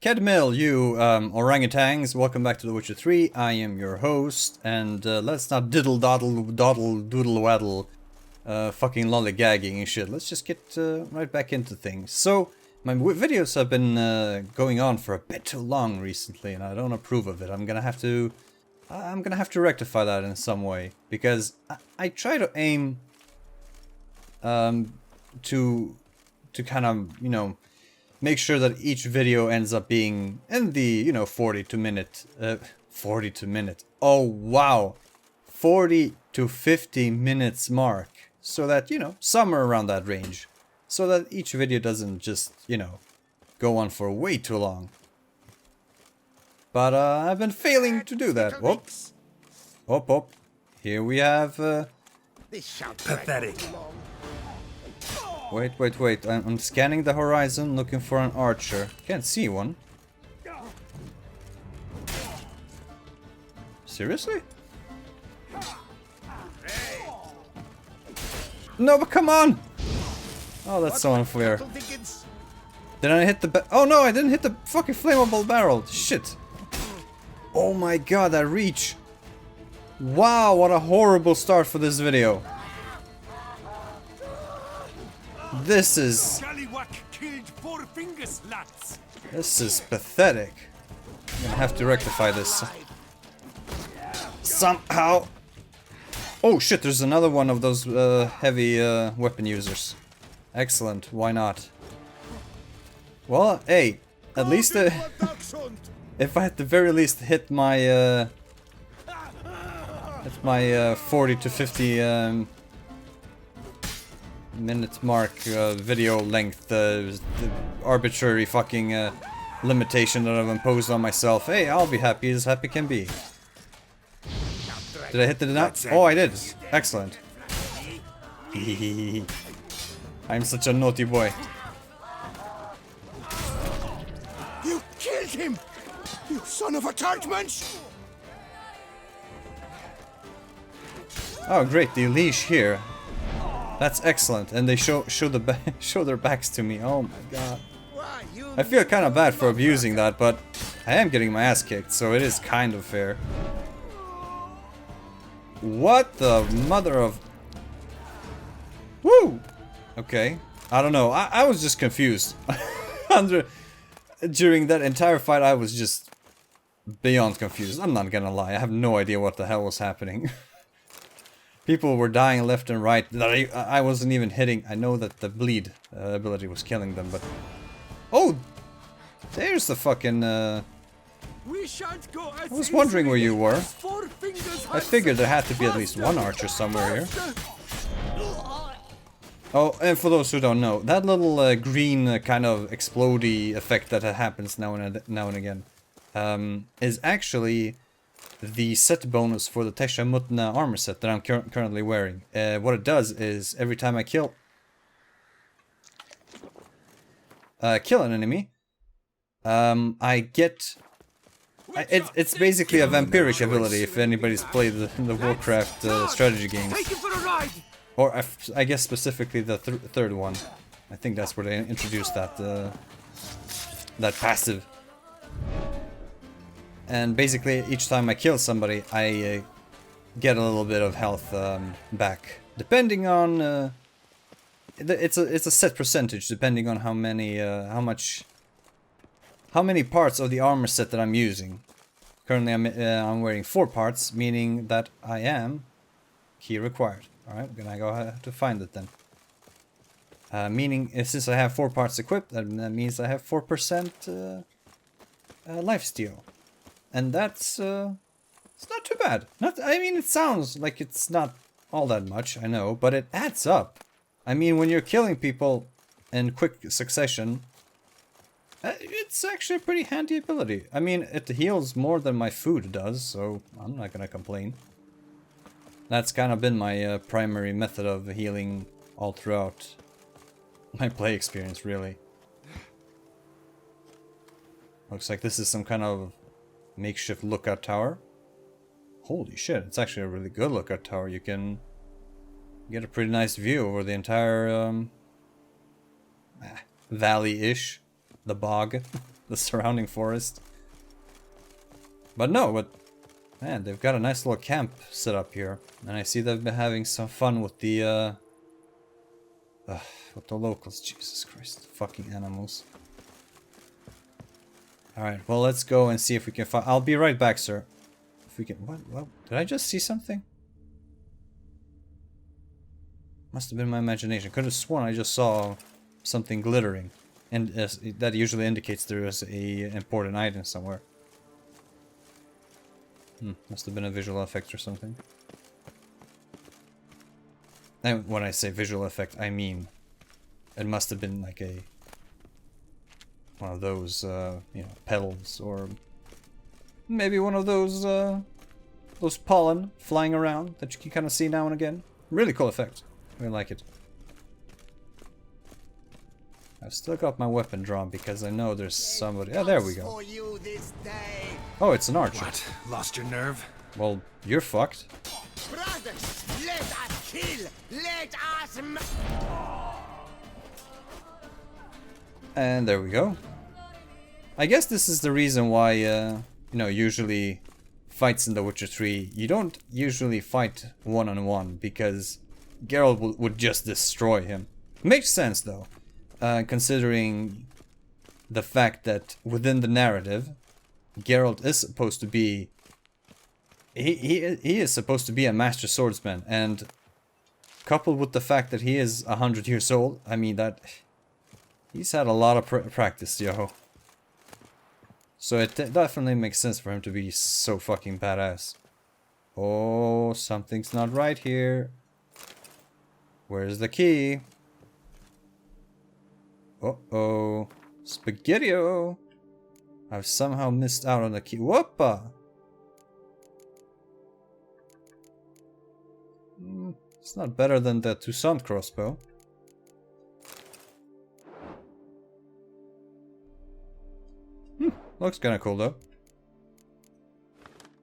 Kedmil, you orangutans, welcome back to The Witcher 3. I am your host, and let's not diddle doodle waddle fucking lollygagging and shit. Let's just get right back into things. So, my videos have been going on for a bit too long recently, and I don't approve of it. I'm gonna have to rectify that in some way, because I try to aim to kind of, you know, make sure that each video ends up being in the, you know, 40 to minute, oh wow, 40 to 50 minutes mark, so that, you know, somewhere around that range, so that each video doesn't just, you know, go on for way too long. But I've been failing to do that. Whoops. Whoop. Here we have pathetic. Wait. I'm scanning the horizon, looking for an archer. Can't see one. Seriously? No, but come on! Oh, that's so unfair. Did I hit the oh no, I didn't hit the fucking flammable barrel. Shit. Oh my god, that reach. Wow, what a horrible start for this video. This is pathetic. I'm gonna have to rectify this somehow. Oh shit, there's another one of those heavy weapon users. Excellent, why not? Well, hey, at least if I at the very least hit my 40 to 50 minute mark video length, the arbitrary fucking limitation that I've imposed on myself. Hey, I'll be happy as happy can be. Did I hit the denote? Oh, I did. Excellent. I'm such a naughty boy. You killed him! You son of a tartmunch! Oh, great, the leash here. That's excellent, and they show their backs to me. Oh my god. I feel kind of bad for abusing that, but I am getting my ass kicked, so it is kind of fair. What the mother of... Woo! Okay, I don't know. I was just confused. During that entire fight, I was just beyond confused. I'm not gonna lie. I have no idea what the hell was happening. People were dying left and right that I wasn't even hitting. I know that the bleed ability was killing them, but... Oh! There's the fucking... I was wondering where you were. I figured there had to be at least one archer somewhere here. Oh, and for those who don't know, that little green kind of explodey effect that happens now and again is actually the set bonus for the Tesha Mutna armor set that I'm currently wearing. What it does is every time I kill an enemy, I get... It's basically a vampiric ability if anybody's played the Warcraft strategy games. Or I guess specifically the third one. I think that's where they introduced that that passive. And basically, each time I kill somebody, I get a little bit of health back, depending on. It's a set percentage depending on how many parts of the armor set that I'm using. Currently, I'm wearing 4 parts, meaning that I am key required. All right, I'm gonna go have to find it then. Meaning, since I have 4 parts equipped, that means I have 4% lifesteal. And that's, it's not too bad. I mean, it sounds like it's not all that much, I know, but it adds up. I mean, when you're killing people in quick succession, it's actually a pretty handy ability. I mean, it heals more than my food does, so I'm not gonna complain. That's kind of been my primary method of healing all throughout my play experience, really. Looks like this is some kind of makeshift lookout tower. Holy shit, it's actually a really good lookout tower. You can get a pretty nice view over the entire valley-ish. The bog. the surrounding forest. But no, but man, they've got a nice little camp set up here, and I see they've been having some fun with the locals. Jesus Christ, fucking animals. All right, well, let's go and see if we can find. I'll be right back, sir. If we can. What? Did I just see something? Must have been my imagination. Could have sworn I just saw something glittering, and that usually indicates there is a important item somewhere. Must have been a visual effect or something. And when I say visual effect, I mean it must have been like one of those, you know, petals, or maybe one of those pollen flying around that you can kind of see now and again. Really cool effect. I like it. I've still got my weapon drawn because I know there's somebody. Oh, there we go. Oh, it's an archer. What? Lost your nerve? Well, you're fucked. Brothers, let us kill. Let us. And there we go. I guess this is the reason why, you know, usually fights in The Witcher 3, you don't usually fight one-on-one because Geralt would just destroy him. Makes sense though, considering the fact that within the narrative, Geralt is supposed to be, he is supposed to be a master swordsman, and coupled with the fact that he is 100 years old, I mean that he's had a lot of practice, yo. So it definitely makes sense for him to be so fucking badass. Oh, something's not right here. Where's the key? Uh-oh. Spaghetti-o! I've somehow missed out on the key. Whoopa! It's not better than the Toussaint crossbow. Looks kinda cool though.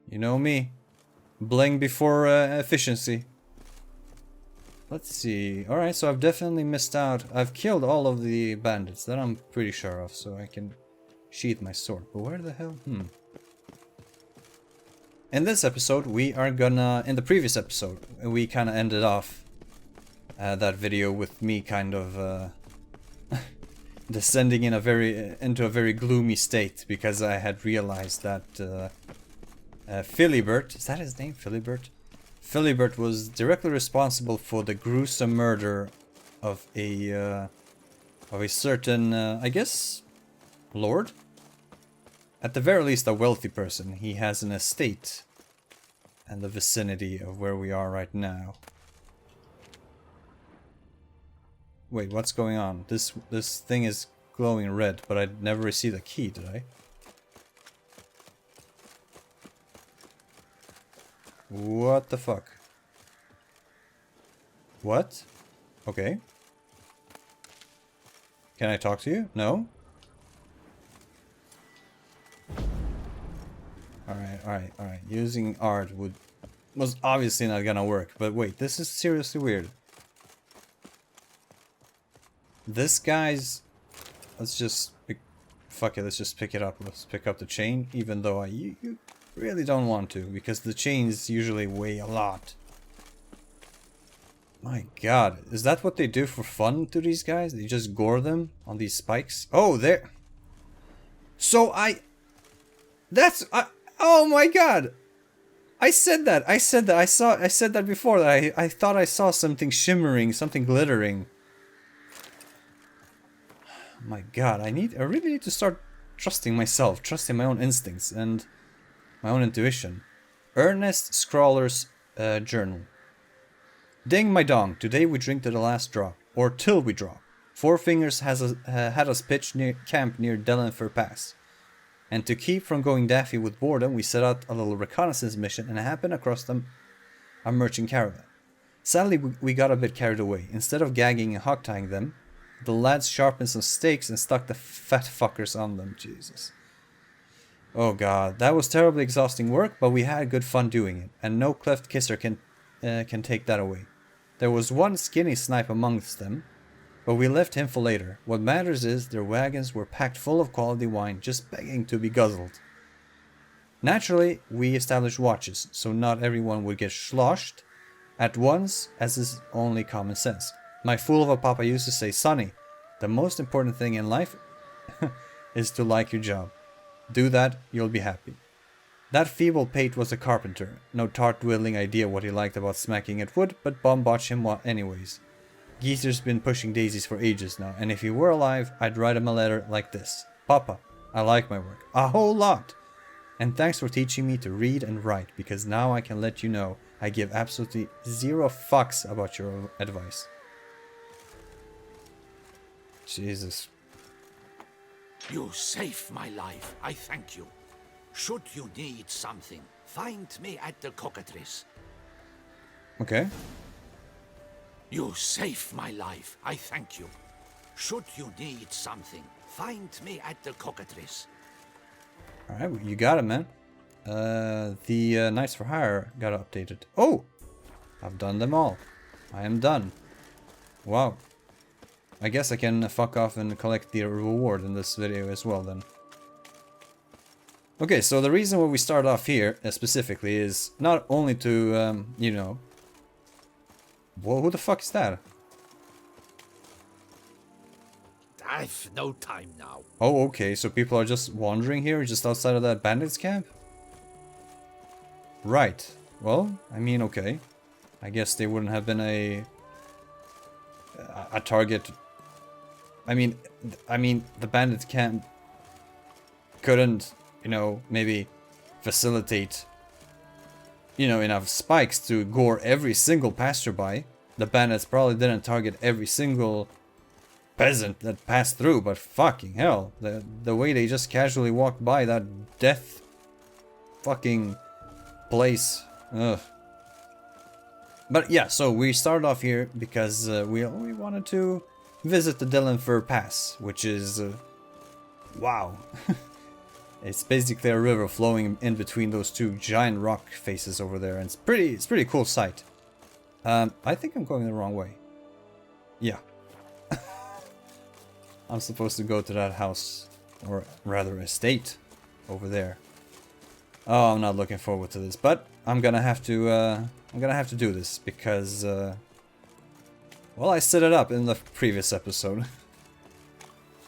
You know me. Bling before efficiency. Let's see. Alright, so I've definitely missed out. I've killed all of the bandits. That I'm pretty sure of, so I can sheath my sword. But where the hell? In this episode, we are gonna... In the previous episode, we kinda ended off that video with me kind of... descending into a very gloomy state because I had realized that Filibert, is that his name? Filibert? Filibert was directly responsible for the gruesome murder of a certain, I guess, lord? At the very least, a wealthy person. He has an estate in the vicinity of where we are right now. Wait, what's going on? This thing is glowing red, but I never received a key, did I? What the fuck? What? Okay. Can I talk to you? No? Alright. Using art was obviously not gonna work, but wait, this is seriously weird. This guy's... Let's just... Fuck it, let's just pick it up. Let's pick up the chain, even though you really don't want to, because the chains usually weigh a lot. My god, is that what they do for fun to these guys? They just gore them on these spikes? Oh, there... So oh my god! I said that I said that before, that I thought I saw something shimmering, something glittering. My god, I really need to start trusting myself, trusting my own instincts and my own intuition. Ernest Scrawler's journal. Ding my dong, today we drink to the last drop, or till we drop. Four Fingers had us pitch camp near Dellenfer Pass. And to keep from going daffy with boredom, we set out a little reconnaissance mission and happened across a merchant caravan. Sadly, we got a bit carried away. Instead of gagging and hog-tying them, the lads sharpened some stakes and stuck the fat fuckers on them. Jesus. Oh god, that was terribly exhausting work, but we had good fun doing it, and no cleft kisser can take that away. There was one skinny snipe amongst them, but we left him for later. What matters is their wagons were packed full of quality wine, just begging to be guzzled. Naturally, we established watches, so not everyone would get sloshed at once, as is only common sense. My fool of a papa used to say, Sonny, the most important thing in life is to like your job. Do that, you'll be happy. That feeble pate was a carpenter. No tart-whittling idea what he liked about smacking at wood, but Bum botched him anyways. Geezer's been pushing daisies for ages now, and if he were alive, I'd write him a letter like this. Papa, I like my work. A whole lot! And thanks for teaching me to read and write, because now I can let you know I give absolutely zero fucks about your advice. Jesus. You saved my life. I thank you. Should you need something, find me at the cockatrice. Okay. You saved my life. I thank you. Should you need something, find me at the cockatrice. Alright, you got it, man. The Knights for Hire got updated. Oh! I've done them all. I am done. Wow. I guess I can fuck off and collect the reward in this video as well then. Okay, so the reason why we start off here specifically is not only to, you know... Whoa, who the fuck is that? I've no time now. Oh, okay, so people are just wandering here, just outside of that bandits camp? Right. Well, I mean, okay. I guess they wouldn't have been a target. I mean, the bandits camp couldn't, you know, maybe facilitate, you know, enough spikes to gore every single passerby. The bandits probably didn't target every single peasant that passed through, but fucking hell, the way they just casually walked by that death fucking place. Ugh. But yeah, so we started off here because we wanted to visit the Dettlaf Pass, which is wow. It's basically a river flowing in between those two giant rock faces over there, and it's pretty cool sight. I think I'm going the wrong way. Yeah. I'm supposed to go to that house, or rather estate, over there. Oh, I'm not looking forward to this, but I'm gonna have to do this because, well, I set it up in the previous episode.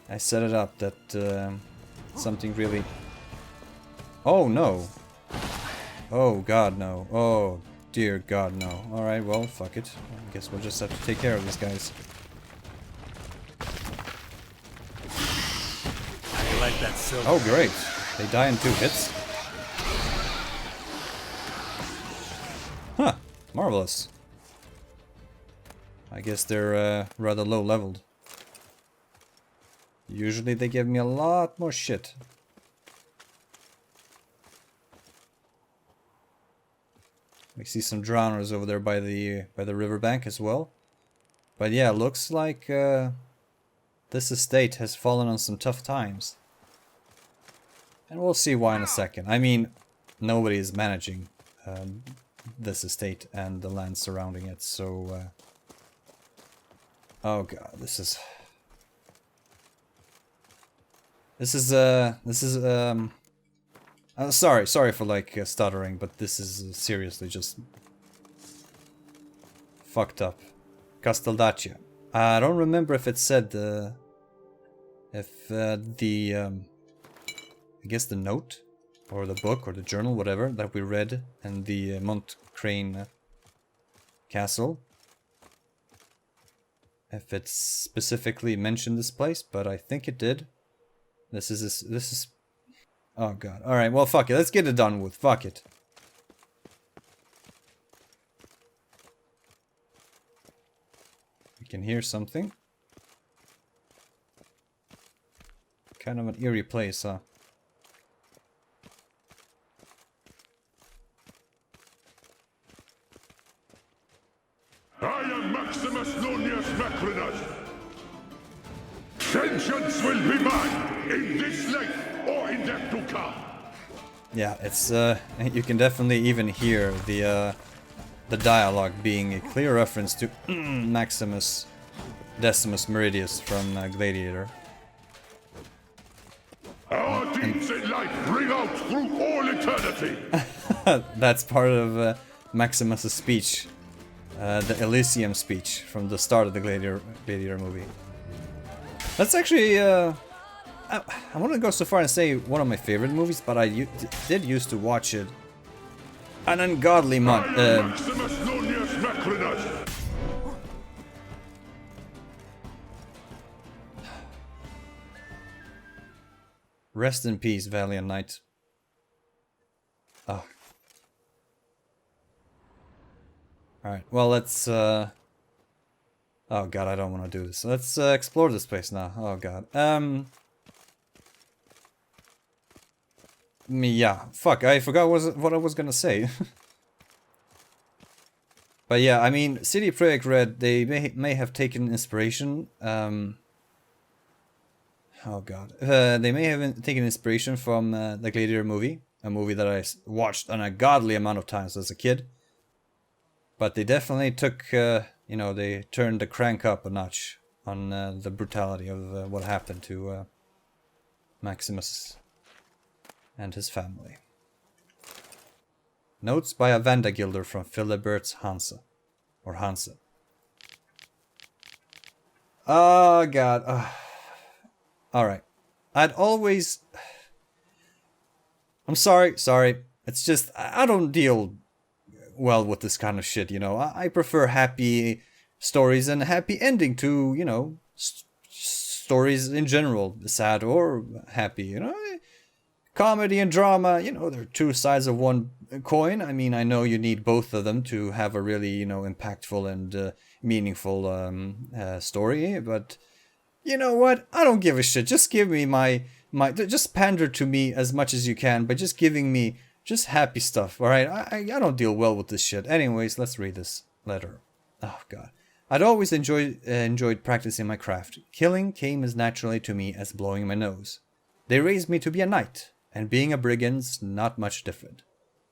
I set it up that something really. Oh no! Oh God, no! Oh dear God, no! All right, well, fuck it. I guess we'll just have to take care of these guys. Like that silver. Oh great! They die in 2 hits. Huh, marvelous. I guess they're rather low leveled. Usually they give me a lot more shit. We see some drowners over there by the riverbank as well. But yeah, looks like this estate has fallen on some tough times. And we'll see why in a second. I mean, nobody is managing this estate and the land surrounding it, so... oh god, this is... sorry for like stuttering, but this is seriously just... fucked up. Casteldaccia. I don't remember if it said I guess the note, or the book, or the journal, whatever, that we read in the Montcrane castle. If it specifically mentioned this place, but I think it did. This is... oh god. Alright, well fuck it, let's get it done with, fuck it. We can hear something. Kind of an eerie place, huh? I am Maximus Nonius Macrinus. Vengeance will be mine, in this life or in death to come. Yeah, it's you can definitely even hear the dialogue being a clear reference to Maximus Decimus Meridius from Gladiator. Our deeds in life ring out through all eternity. That's part of Maximus's speech. The Elysium speech from the start of the Gladiator movie. That's actually, I wouldn't go so far and say one of my favorite movies, but I did used to watch it an ungodly Maximus Nonius Macrinus. Rest in peace, valiant knight. Oh. Alright, well let's, oh god, I don't want to do this. Let's explore this place now. Oh god. Yeah, fuck, I forgot what I was gonna say. But yeah, I mean, City Project Red, they may have taken inspiration, oh god. They may have taken inspiration from the Gladiator movie, a movie that I watched an ungodly amount of times as a kid. But they definitely took, you know, they turned the crank up a notch on the brutality of what happened to Maximus and his family. Notes by a Vandagilder from Filibert's Hansa. Or Hansa. Oh god. Alright. I'd always... I'm sorry. It's just, I don't deal well with this kind of shit, you know. I prefer happy stories and a happy ending to, you know, stories in general. Sad or happy, you know. Comedy and drama, you know, they're two sides of one coin. I mean, I know you need both of them to have a really, you know, impactful and meaningful story. But you know what? I don't give a shit. Just give me my just pander to me as much as you can by just giving me just happy stuff. All right? I don't deal well with this shit. Anyways, let's read this letter. Oh god. I'd always enjoyed practicing my craft. Killing came as naturally to me as blowing my nose. They raised me to be a knight. And being a brigand's not much different.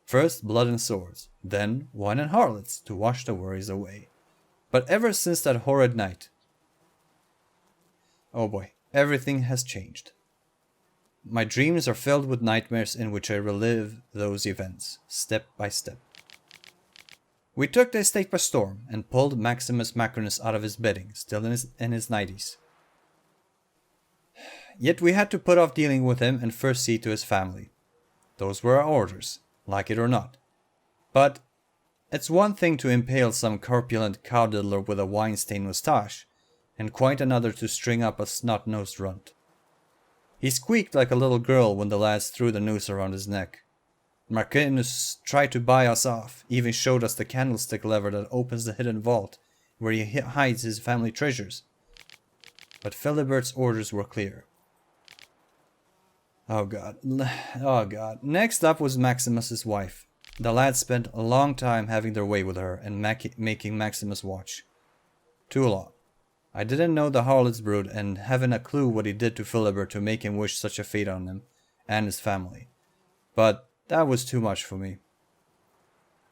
First blood and swords, then wine and harlots to wash the worries away. But ever since that horrid night, oh boy, everything has changed. My dreams are filled with nightmares in which I relive those events, step by step. We took the estate by storm and pulled Maximus Macrinus out of his bedding, still in his 90s. Yet we had to put off dealing with him and first see to his family. Those were our orders, like it or not. But it's one thing to impale some corpulent cow-diddler with a wine-stained moustache, and quite another to string up a snot-nosed runt. He squeaked like a little girl when the lads threw the noose around his neck. Macrinus tried to buy us off, even showed us the candlestick lever that opens the hidden vault, where he hides his family treasures. But Filibert's orders were clear. Oh god. Next up was Maximus's wife. The lads spent a long time having their way with her and making Maximus watch. Too long. I didn't know the harlot's brood and haven't a clue what he did to Filibert to make him wish such a fate on him and his family. But that was too much for me.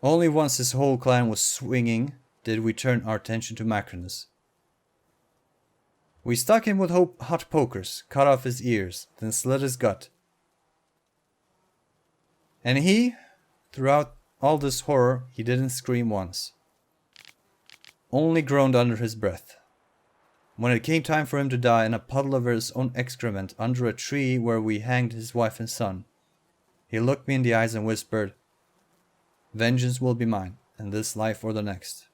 Only once his whole clan was swinging did we turn our attention to Macrinus. We stuck him with hot pokers, cut off his ears, then slit his gut. And he, throughout all this horror, he didn't scream once. Only groaned under his breath. When it came time for him to die in a puddle of his own excrement under a tree where we hanged his wife and son, he looked me in the eyes and whispered, "Vengeance will be mine, in this life or the next."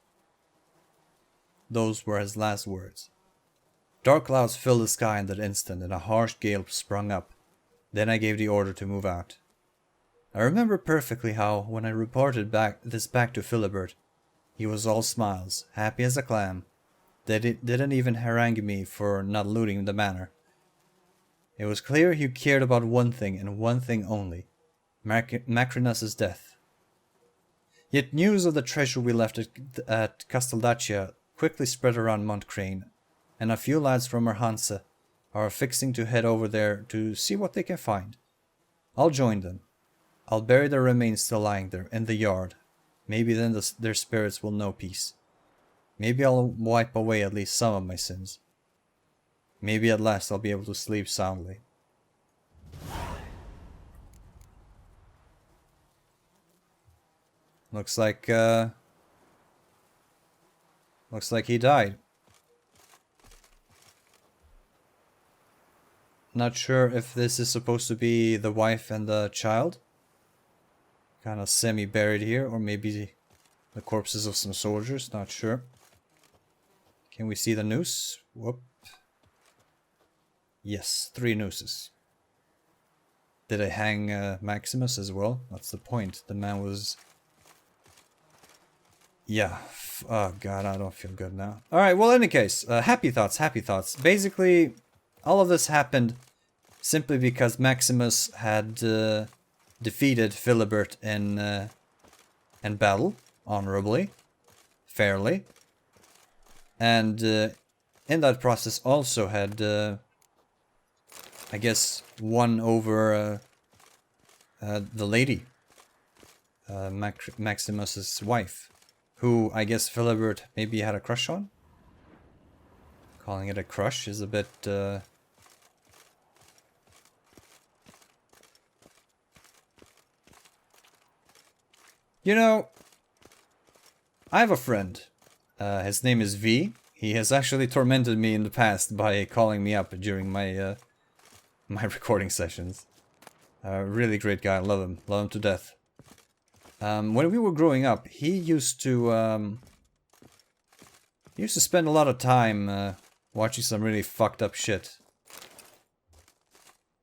Those were his last words. Dark clouds filled the sky in that instant and a harsh gale sprung up. Then I gave the order to move out. I remember perfectly how, when I reported this back to Filibert, he was all smiles, happy as a clam. They didn't even harangue me for not looting the manor. It was clear he cared about one thing and one thing only, Macrinus's death. Yet news of the treasure we left at Casteldaccia quickly spread around Montcrain, and a few lads from our Hansa are fixing to head over there to see what they can find. I'll join them. I'll bury their remains still lying there in the yard. Maybe then their spirits will know peace. Maybe I'll wipe away at least some of my sins. Maybe at last I'll be able to sleep soundly. Looks like he died. Not sure if this is supposed to be the wife and the child. Kind of semi-buried here, or maybe the corpses of some soldiers, not sure. Can we see the noose? Whoop. Yes, 3 nooses. Did I hang Maximus as well? That's the point. The man was... Yeah. Oh god, I don't feel good now. Alright, well, in any case, happy thoughts, happy thoughts. Basically, all of this happened simply because Maximus had defeated Filibert in battle, honorably, fairly. And in that process also had, I guess, won over the lady, Maximus's wife, who I guess Filibert maybe had a crush on. Calling it a crush is a bit... You know, I have a friend. His name is V. He has actually tormented me in the past by calling me up during my my recording sessions. Really great guy, love him to death. When we were growing up, he used to spend a lot of time watching some really fucked up shit.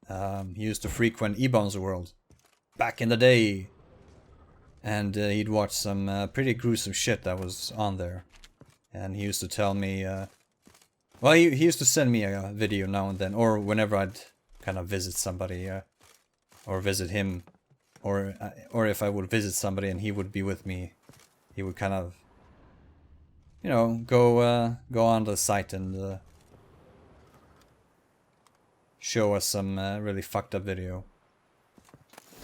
He used to frequent E-Bombs World back in the day. And he'd watch some pretty gruesome shit that was on there. And he used to tell me... well, he used to send me a video now and then. Or whenever I'd kind of visit somebody. Or visit him. Or if I would visit somebody and he would be with me. He would kind of... You know, go on the site and... show us some really fucked up video.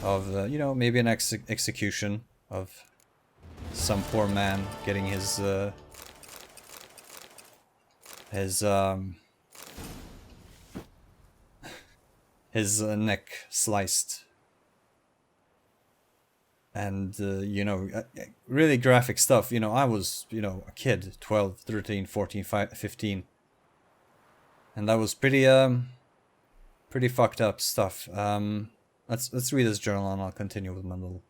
Of, you know, maybe an execution of some poor man getting his neck sliced. And, you know, really graphic stuff. You know, I was, you know, a kid, 12, 13, 14, 15. And that was pretty fucked up stuff. Let's read this journal and I'll continue with my little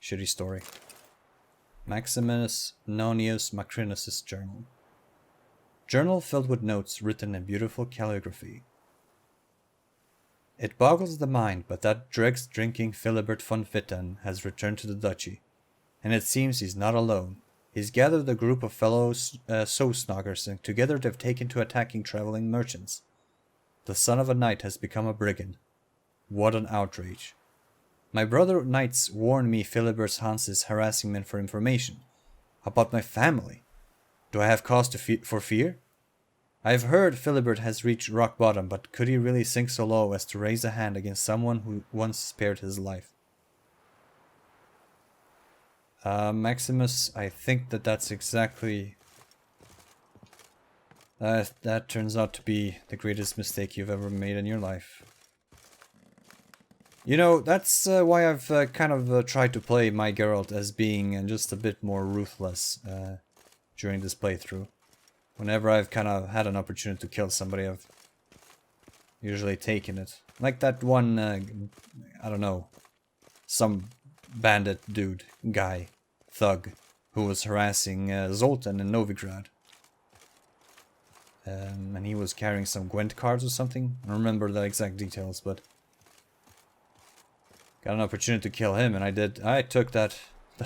shitty story. Maximus Nonius Macrinus' journal. Journal filled with notes written in beautiful calligraphy. It boggles the mind, but that dregs-drinking Filibert von Witten has returned to the duchy. And it seems he's not alone. He's gathered a group of fellow sow-snoggers, and together they've taken to attacking traveling merchants. The son of a knight has become a brigand. What an outrage. My brother knights warn me Filibert's Hans is harassing men for information. About my family. Do I have cause for fear? I have heard Filibert has reached rock bottom, but could he really sink so low as to raise a hand against someone who once spared his life? Maximus, I think that's exactly... that turns out to be the greatest mistake you've ever made in your life. You know, that's why I've kind of tried to play my Geralt as being just a bit more ruthless during this playthrough. Whenever I've kind of had an opportunity to kill somebody, I've usually taken it. Like that one, I don't know, some bandit dude, guy, thug, who was harassing Zoltan in Novigrad. And he was carrying some Gwent cards or something. I don't remember the exact details, but... got an opportunity to kill him, and I did. I took that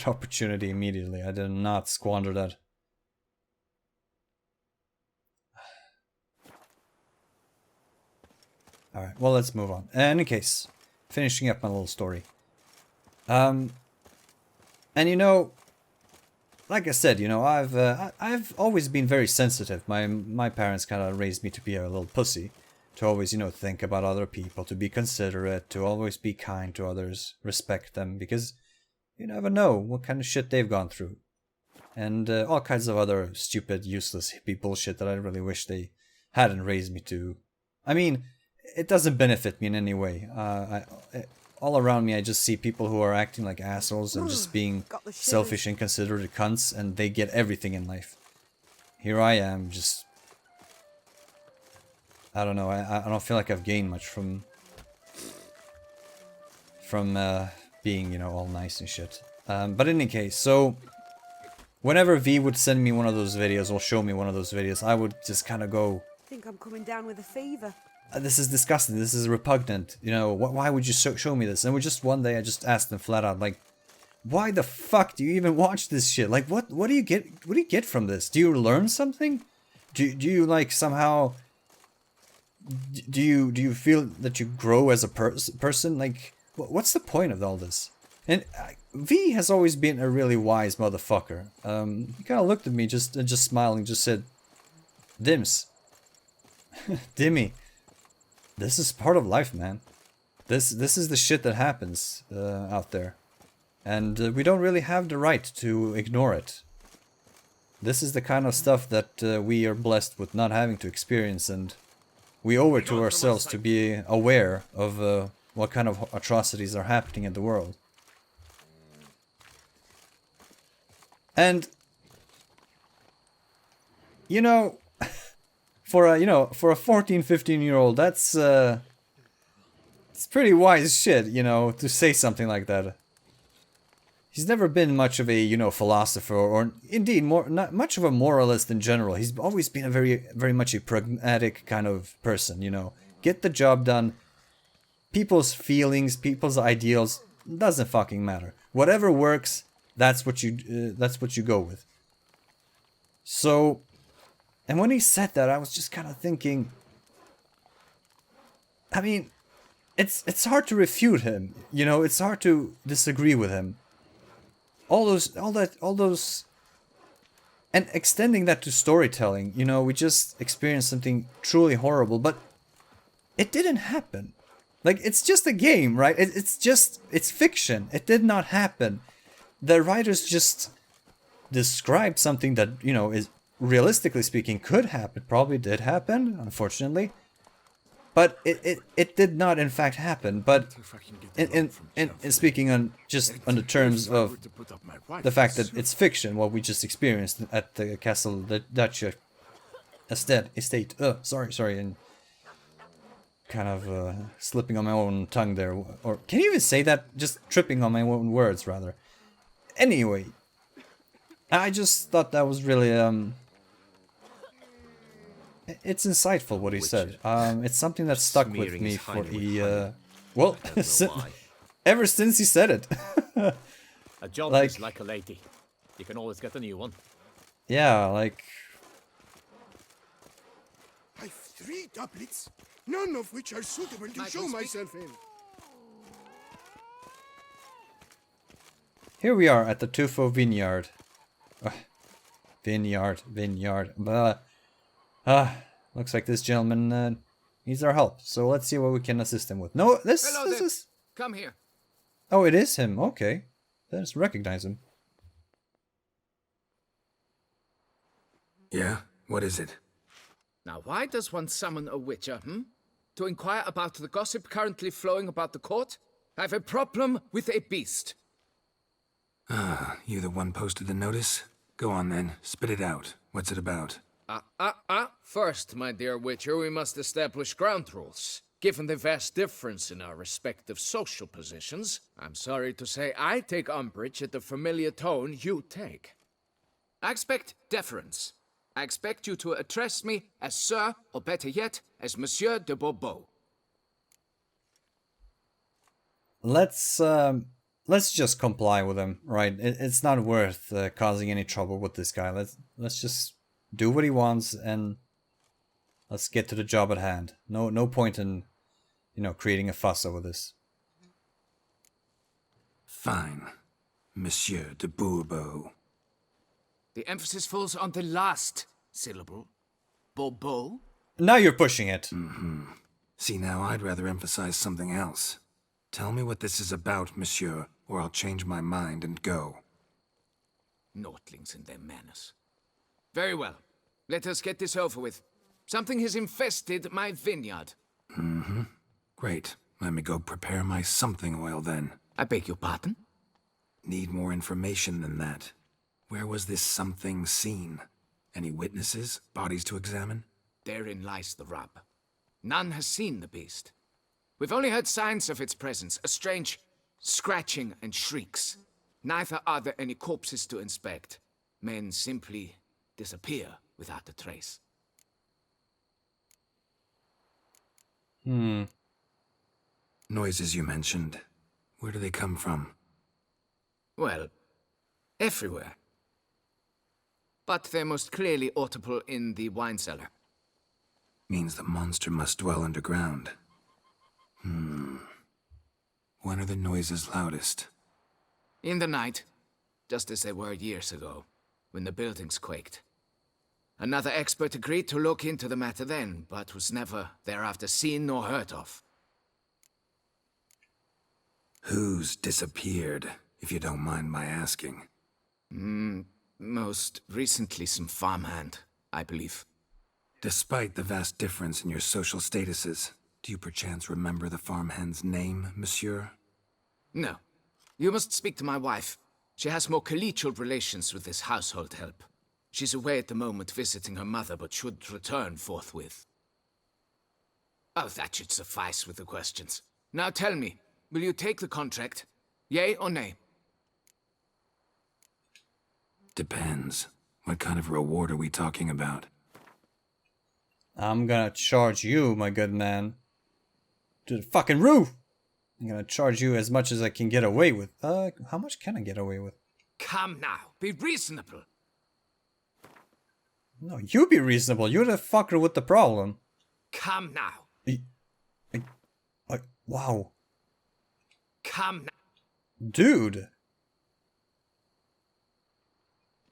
opportunity immediately. I did not squander that. Alright, well, let's move on. In any case, finishing up my little story. And you know, like I said, you know, I've always been very sensitive. My parents kind of raised me to be a little pussy. To always, you know, think about other people, to be considerate, to always be kind to others, respect them, because you never know what kind of shit they've gone through. and all kinds of other stupid, useless hippie bullshit that I really wish they hadn't raised me to. I mean, it doesn't benefit me in any way. All around me, I just see people who are acting like assholes and just being selfish, inconsiderate cunts, and they get everything in life. Here I am, just... I don't know, I don't feel like I've gained much from being, you know, all nice and shit. But in any case, so... Whenever V would send me one of those videos, or show me one of those videos, I would just kind of go... I think I'm coming down with a fever. This is disgusting, this is repugnant, you know, why would you show me this? And just one day I just asked them flat out, like, why the fuck do you even watch this shit? Like, what do you get from this? Do you learn something? Do you like somehow, do you feel that you grow as a person? Like, what's the point of all this? And V has always been a really wise motherfucker. He kind of looked at me just smiling, just said, Dims. Dimmy. This is part of life, man. This is the shit that happens out there. And we don't really have the right to ignore it. This is the kind of stuff that we are blessed with not having to experience, and we owe it to ourselves to be aware of what kind of atrocities are happening in the world. And, you know... For a 14, 15-year-old, that's it's pretty wise shit, you know, to say something like that. He's never been much of a, you know, philosopher, or indeed not much of a moralist in general. He's always been a very much a pragmatic kind of person, you know. Get the job done. People's feelings, people's ideals, doesn't fucking matter. Whatever works, that's what you go with. So. And when he said that, I was just kind of thinking, I mean, it's hard to refute him, you know, it's hard to disagree with him. All those, and extending that to storytelling, you know, we just experienced something truly horrible, but it didn't happen. Like, it's just a game, right? It's fiction. It did not happen. The writers just described something that, you know, is... realistically speaking, could happen, probably did happen, unfortunately, but it did not in fact happen. But in speaking on just on the terms of the fact that it's fiction, what we just experienced at the castle, the Dutch estate. Sorry, and kind of slipping on my own tongue there, or can you even say that? Just tripping on my own words, rather. Anyway, I just thought that was really it's insightful what he said. It's something that stuck with me for well, ever since he said it. A job is like a lady. You can always get a new one. Yeah, like... I've 3 doublets, none of which are suitable to show myself in. Here we are at the Tufo vineyard. Vineyard. Looks like this gentleman needs our help. So let's see what we can assist him with. No, this is... Come here. Oh, it is him. Okay. Let's recognize him. Yeah? What is it? Now, why does one summon a witcher, To inquire about the gossip currently flowing about the court? I have a problem with a beast. Ah, you the one posted the notice? Go on then, spit it out. What's it about? First, my dear Witcher, we must establish ground rules. Given the vast difference in our respective social positions, I'm sorry to say I take umbrage at the familiar tone you take. I expect deference. I expect you to address me as Sir, or better yet, as Monsieur de Bourbeau. Let's just comply with him, right? It's not worth causing any trouble with this guy. Let's just do what he wants and let's get to the job at hand. No point in, creating a fuss over this. Fine, Monsieur de Bourbeau. The emphasis falls on the last syllable. Bourbeau? Now you're pushing it. See, now I'd rather emphasize something else. Tell me what this is about, monsieur, or I'll change my mind and go. Notlings and their manners. Very well. Let us get this over with. Something has infested my vineyard. Great. Let me go prepare my something oil then. I beg your pardon? Need more information than that. Where was this something seen? Any witnesses? Bodies to examine? Therein lies the rub. None has seen the beast. We've only heard signs of its presence, a strange scratching and shrieks. Neither are there any corpses to inspect. Men simply disappear without a trace. Noises you mentioned. Where do they come from? Well, everywhere. But they're most clearly audible in the wine cellar. Means the monster must dwell underground. When are the noises loudest? In the night, just as they were years ago, when the buildings quaked. Another expert agreed to look into the matter then, but was never thereafter seen nor heard of. Who's disappeared, if you don't mind my asking? Most recently some farmhand, I believe. Despite the vast difference in your social statuses, do you perchance remember the farmhand's name, monsieur? No. You must speak to my wife. She has more collegial relations with this household help. She's away at the moment visiting her mother, but should return forthwith. Oh, that should suffice with the questions. Now tell me, will you take the contract? Yea or nay? Depends. What kind of reward are we talking about? I'm gonna charge you, my good man, to the fucking roof. I'm gonna charge you as much as I can get away with. How much can I get away with? Come now, be reasonable. No, you be reasonable. You're the fucker with the problem. Come now. Wow. Come now. Dude.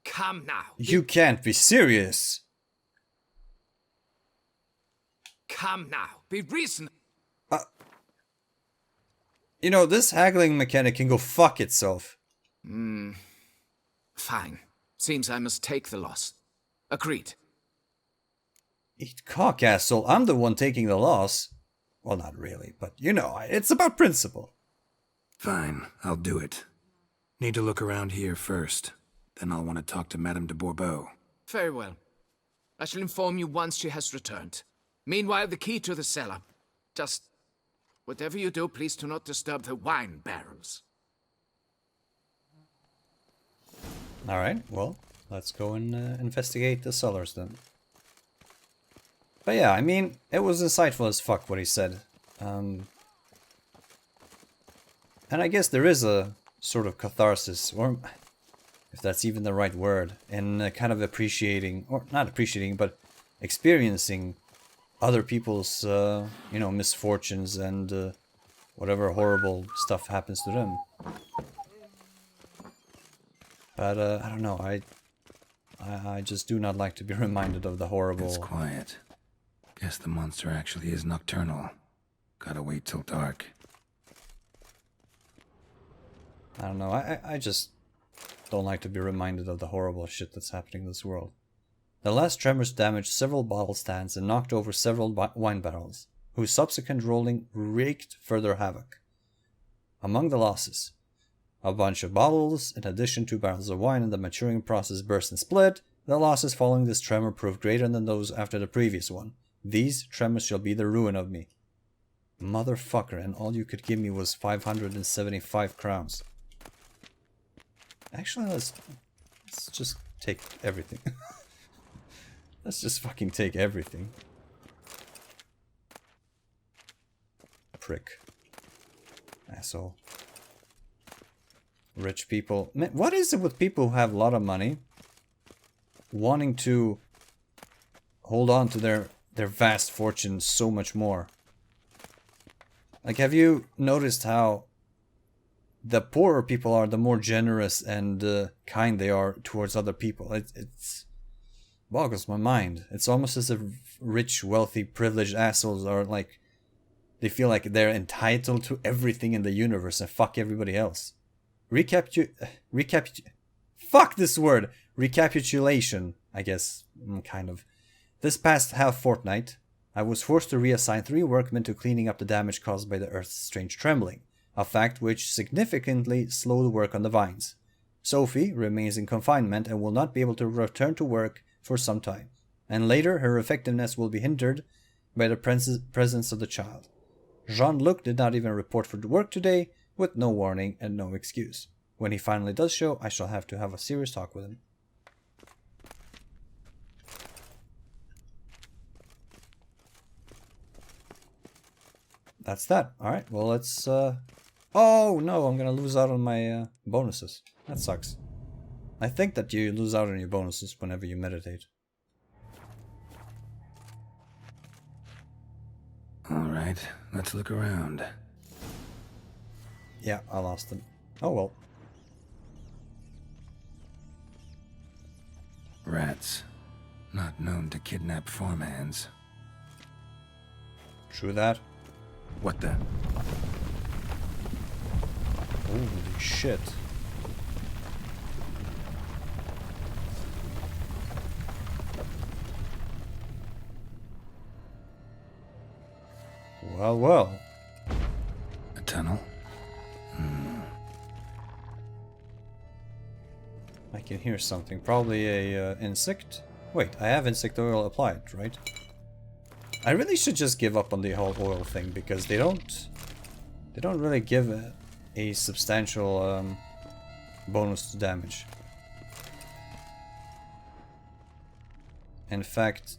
Come now. You can't be serious. Come now. Be reasonable. You know, this haggling mechanic can go fuck itself. Fine. Seems I must take the loss. Agreed. Eat cock, asshole. I'm the one taking the loss. Well, not really, but you know, it's about principle. Fine, I'll do it. Need to look around here first. Then I'll want to talk to Madame de Bourbeau. Very well. I shall inform you once she has returned. Meanwhile, the key to the cellar. Just whatever you do, please do not disturb the wine barrels. Alright, well, let's go and investigate the cellars then. But yeah, I mean, it was insightful as fuck what he said. And I guess there is a sort of catharsis, or if that's even the right word, in kind of appreciating, or not appreciating, but experiencing other people's, you know, misfortunes and whatever horrible stuff happens to them. But I don't know, I just do not like to be reminded of the horrible... It's quiet. Guess the monster actually is nocturnal. Gotta wait till dark. I don't know, I just don't like to be reminded of the horrible shit that's happening in this world. The last tremors damaged several bottle stands and knocked over several wine barrels, whose subsequent rolling wreaked further havoc. Among the losses, a bunch of bottles, in addition to barrels of wine in the maturing process burst and split. The losses following this tremor proved greater than those after the previous one. These tremors shall be the ruin of me. Motherfucker, and all you could give me was 575 crowns. Actually, let's just take everything. Let's just fucking take everything. Prick. Asshole. Rich people. Man, what is it with people who have a lot of money wanting to hold on to their vast fortunes so much more? Like, have you noticed how the poorer people are, the more generous and kind they are towards other people? It's boggles my mind. It's almost as if rich, wealthy, privileged assholes are like, they feel like they're entitled to everything in the universe and fuck everybody else. Fuck this word! Recapitulation, I guess. Kind of. This past half fortnight, I was forced to reassign 3 workmen to cleaning up the damage caused by the Earth's strange trembling, a fact which significantly slowed work on the vines. Sophie remains in confinement and will not be able to return to work for some time, and later her effectiveness will be hindered by the presence of the child. Jean-Luc did not even report for work today, with no warning and no excuse. When he finally does show, I shall have to have a serious talk with him. That's that. Alright, well let's... Oh no, I'm gonna lose out on my bonuses. That sucks. I think that you lose out on your bonuses whenever you meditate. Alright, let's look around. Yeah, I lost them. Oh well. Rats. Not known to kidnap farmhands. True that. What the? Holy shit. Well, well. A tunnel? I can hear something. Probably a insect? Wait, I have insect oil applied, right? I really should just give up on the whole oil thing because they don't really give a substantial bonus to damage. In fact,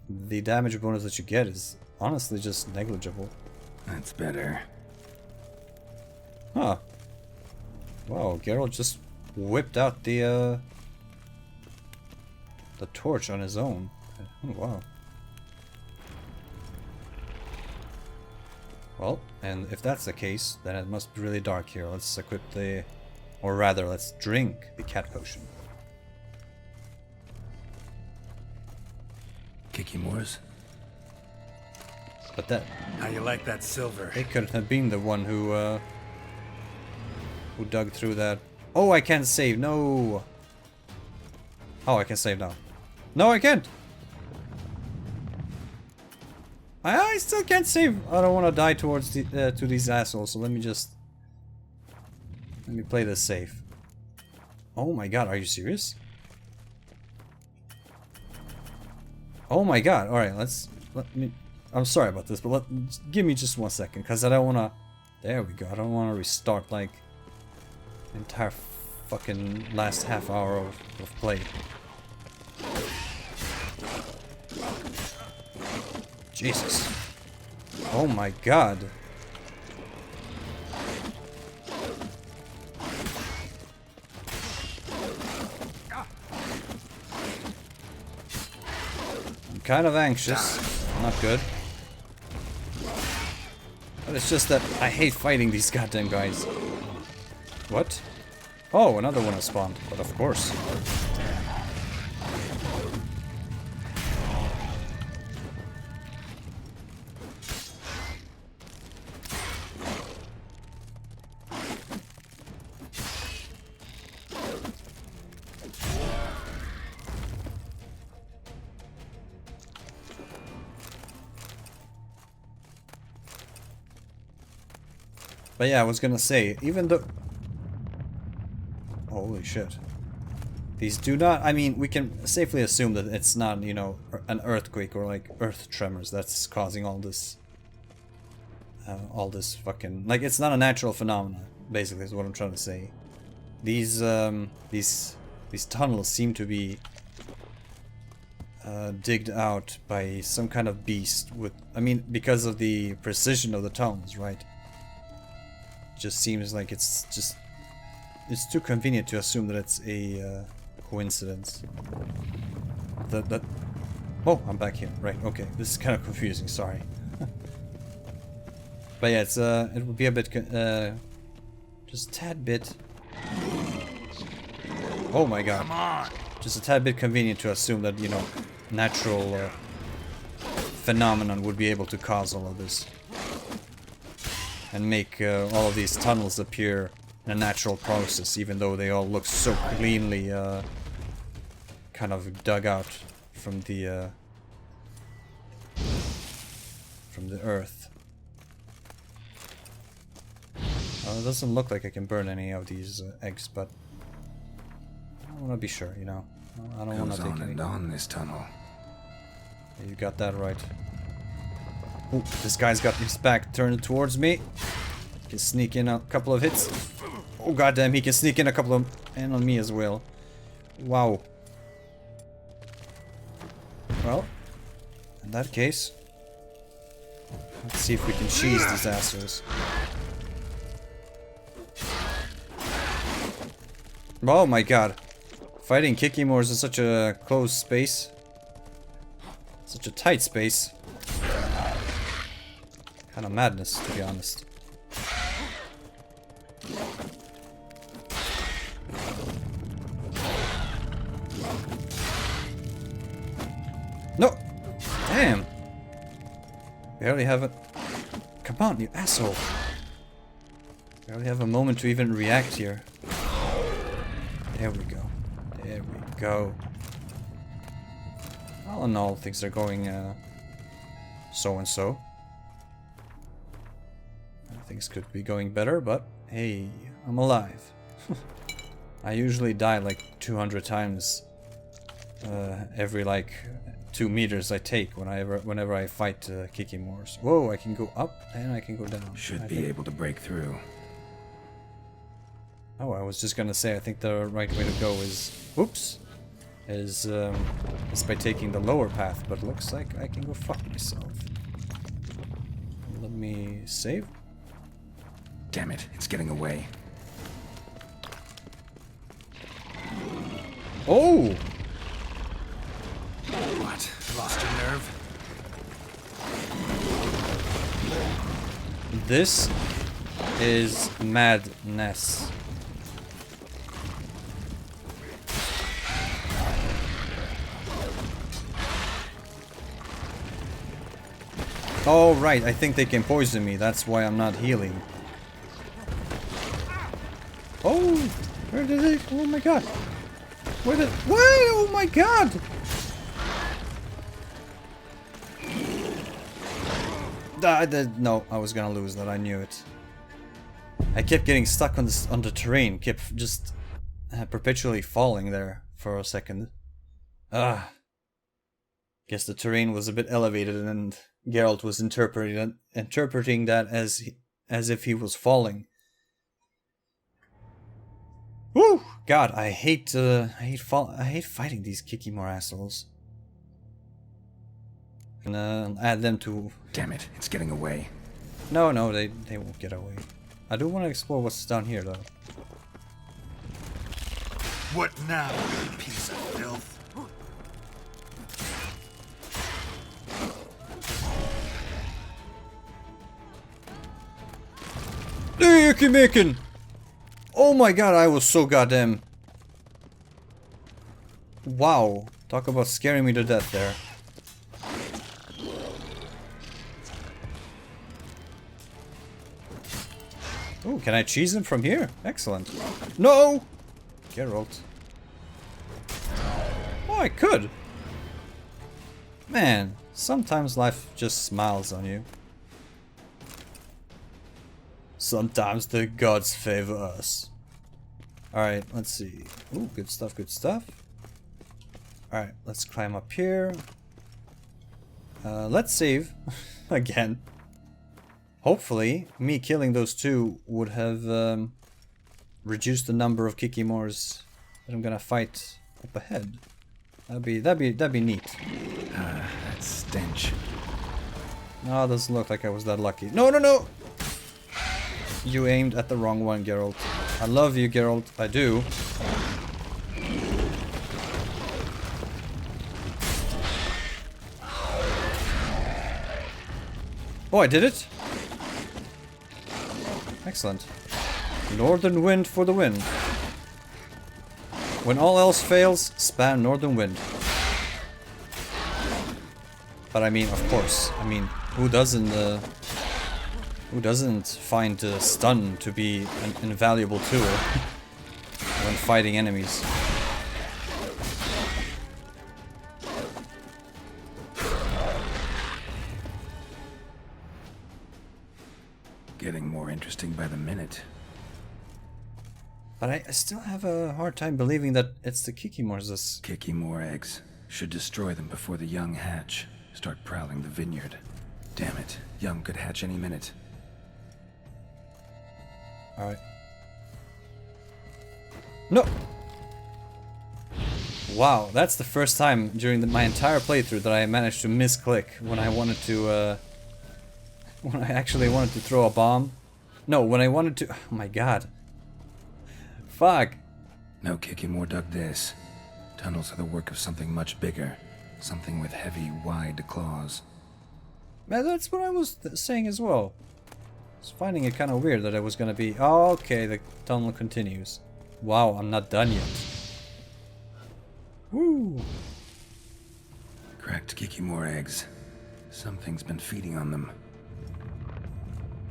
the damage bonus that you get is honestly just negligible. That's better. Huh. Wow, Geralt just whipped out the torch on his own. Oh, wow. Well, and if that's the case, then it must be really dark here. Let's equip the... or rather, let's drink the cat potion. Kicky Moors? But that... How you like that silver? They couldn't have been the one who dug through that... Oh, I can't save, no! Oh, I can save now. No, I can't! I still can't save. I don't want to die towards the, to these assholes, so let me play this safe. Oh my god, are you serious? Oh my god, alright, I'm sorry about this, but give me just 1 second, because I don't want to... There we go, I don't want to restart, like, the entire fucking last half hour of play. Jesus. Oh my god. I'm kind of anxious. Not good. But it's just that I hate fighting these goddamn guys. What? Oh, another one has spawned. But of course. But yeah, I was gonna say, even though... Holy shit. These do not... I mean, we can safely assume that it's not, you know, an earthquake or like earth tremors that's causing all this fucking... Like, it's not a natural phenomenon, basically, is what I'm trying to say. These tunnels seem to be digged out by some kind of beast with... I mean, because of the precision of the tunnels, right? Just seems like it's too convenient to assume that it's a coincidence. Oh, I'm back here. Right. Okay. This is kind of confusing. Sorry. But yeah, it's it would be a bit just a tad bit. Oh my god. Come on. Just a tad bit convenient to assume that, you know, natural phenomenon would be able to cause all of this. And make all of these tunnels appear a natural process, even though they all look so cleanly kind of dug out from the earth. Well, it doesn't look like I can burn any of these eggs, but I want to be sure, you know. I don't want to take on any. and on this tunnel. You got that right. Ooh, this guy's got his back turned towards me. He can sneak in a couple of hits. Oh goddamn, he can sneak in a couple of... and on me as well. Wow. Well, in that case, let's see if we can cheese these assholes. Oh my god. Fighting Kikimores in such a close space. Such a tight space. Kind of madness, to be honest. No! Damn! Barely have a... Come on, you asshole! Barely have a moment to even react here. There we go. There we go. All in all, things are going so and so. Things could be going better, but hey, I'm alive. I usually die like 200 times every like 2 meters I take whenever I fight Kikimores. Whoa, I can go up and I can go down. Should be able to break through. Oh, I was just gonna say, I think the right way to go is... Oops! Is by taking the lower path, but looks like I can go fuck myself. Let me save. Damn it, it's getting away. Oh! What? Lost your nerve? This is madness. Oh, right, I think they can poison me. That's why I'm not healing. Oh! Where did they... Oh my god! Where did... What? Oh my god! No, I was gonna lose that. I knew it. I kept getting stuck on the terrain. Kept just perpetually falling there for a second. Guess the terrain was a bit elevated, and Geralt was interpreting that as if he was falling. Woo! God, I hate fighting these Kikimore assholes. And add them to... Damn it, it's getting away. No, they won't get away. I do want to explore what's down here, though. What now, you piece of filth? Making. Oh my god, I was so goddamn... Wow. Talk about scaring me to death there. Oh, can I cheese him from here? Excellent. No! Geralt. Oh, I could. Man, sometimes life just smiles on you. Sometimes the gods favor us. Alright, let's see. Ooh, good stuff, good stuff. Alright, let's climb up here. Let's save. Again. Hopefully, me killing those two would have reduced the number of Kikimores that I'm gonna fight up ahead. That'd be neat. That stench. No, it doesn't look like I was that lucky. No, no, no! You aimed at the wrong one, Geralt. I love you, Geralt. I do. Oh, I did it? Excellent. Northern wind for the win. When all else fails, spam northern wind. But I mean, of course. I mean, who doesn't Who doesn't find stun to be an invaluable tool when fighting enemies? Getting more interesting by the minute. But I still have a hard time believing that it's the Kikimors. Kikimor eggs. Should destroy them before the young hatch. Start prowling the vineyard. Damn it. Young could hatch any minute. Alright. No! Wow, that's the first time during my entire playthrough that I managed to misclick when I wanted to, when I actually wanted to throw a bomb. No, when I wanted to... Oh my god. Fuck. No Kikimor dug this. Tunnels are the work of something much bigger. Something with heavy, wide claws. Man, that's what I was saying as well. I was finding it kind of weird that it was gonna be... Oh, okay, the tunnel continues. Wow, I'm not done yet. Woo! Cracked Kikimor eggs. Something's been feeding on them.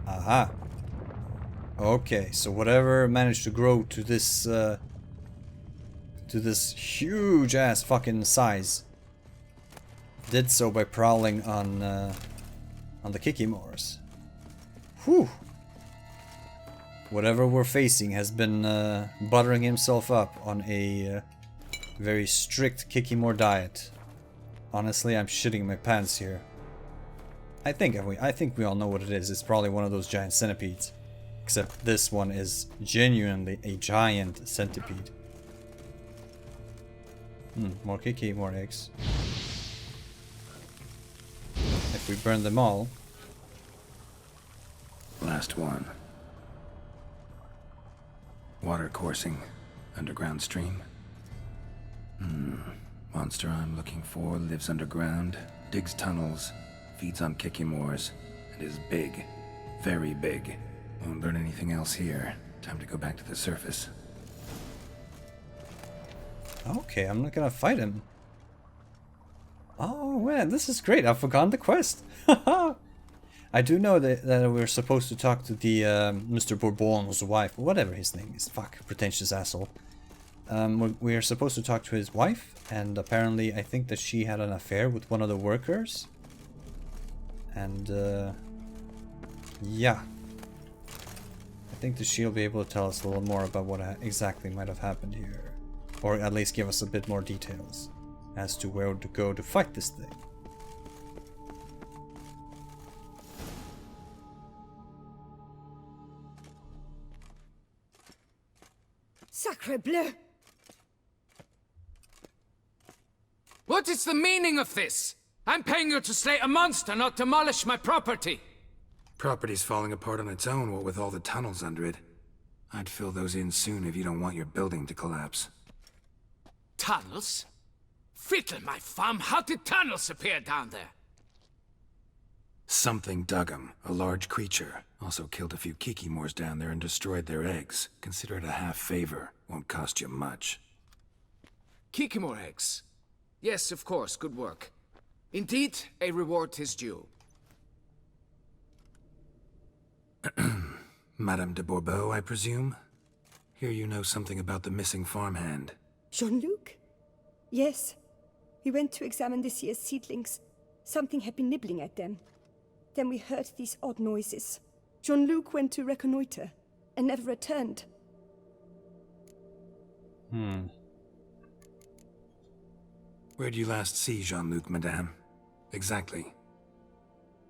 Aha. Okay, so whatever managed to grow to this huge ass fucking size did so by prowling on the Kikimors. Whew. Whatever we're facing has been buttering himself up on a very strict Kikimor diet. Honestly, I'm shitting my pants here. I think we all know what it is. It's probably one of those giant centipedes. Except this one is genuinely a giant centipede. More Kikimor eggs. If we burn them all. Last one. Water coursing. Underground stream. Monster I'm looking for lives underground, digs tunnels, feeds on Kikimors, and is big. Very big. Won't learn anything else here. Time to go back to the surface. Okay, I'm not gonna fight him. Oh man, this is great. I've forgotten the quest. I do know that we're supposed to talk to the Mr. Bourbon's wife, whatever his name is. Fuck, pretentious asshole. We're supposed to talk to his wife, and apparently I think that she had an affair with one of the workers. And yeah. I think that she'll be able to tell us a little more about what exactly might have happened here. Or at least give us a bit more details as to where to go to fight this thing. Sacre bleu! What is the meaning of this? I'm paying you to slay a monster, not demolish my property. Property's falling apart on its own, what with all the tunnels under it. I'd fill those in soon if you don't want your building to collapse. Tunnels? Fiddle my thumb, how did tunnels appear down there? Something dug 'em. A large creature. Also killed a few Kikimors down there and destroyed their eggs. Consider it a half favor. Won't cost you much. Kikimor eggs. Yes, of course, good work. Indeed, a reward is due. Madame de Bourbeau, I presume? Hear you know something about the missing farmhand. Jean-Luc? Yes. We went to examine this year's seedlings. Something had been nibbling at them. Then we heard these odd noises. Jean-Luc went to reconnoiter and never returned. Where did you last see Jean-Luc, madame? Exactly.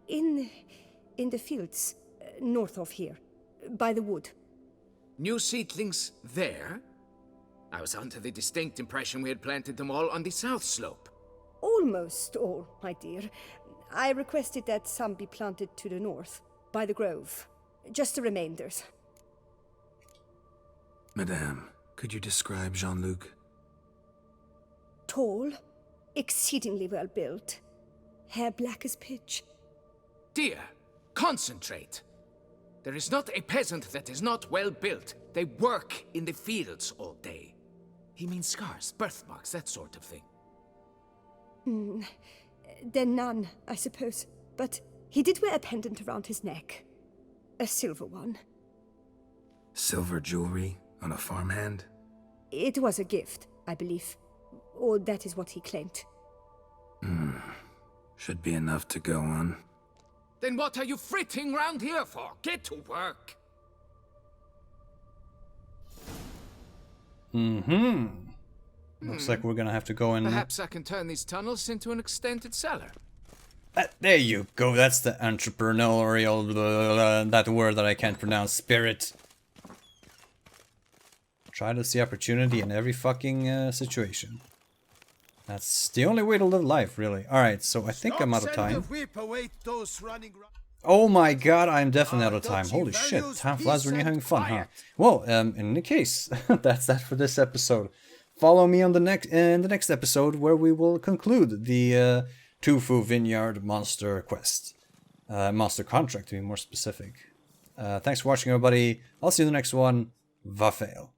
In the fields, north of here, by the wood. New seedlings there? I was under the distinct impression we had planted them all on the south slope. Almost all, my dear. I requested that some be planted to the north, by the grove. Just the remainders. Madame, could you describe Jean-Luc? Tall, exceedingly well built, hair black as pitch. Dear, concentrate. There is not a peasant that is not well built. They work in the fields all day. He means scars, birthmarks, that sort of thing. Then none, I suppose. But he did wear a pendant around his neck. A silver one. Silver jewelry on a farmhand? It was a gift, I believe. Or that is what he claimed. Should be enough to go on. Then what are you fritting round here for? Get to work! Looks like we're gonna have to go in. Perhaps I can turn these tunnels into an extended cellar. There you go. That's the entrepreneurial, that word that I can't pronounce. Spirit. Try to see opportunity in every fucking situation. That's the only way to live life, really. Alright, so I think I'm out of time. Oh my god, I'm definitely out of time. Holy shit, time flies when you're having fun, huh? Well, in any case, that's that for this episode. Follow me on the next episode where we will conclude the Tufo Vineyard Monster Quest. Monster Contract, to be more specific. Thanks for watching, everybody. I'll see you in the next one. Vafail.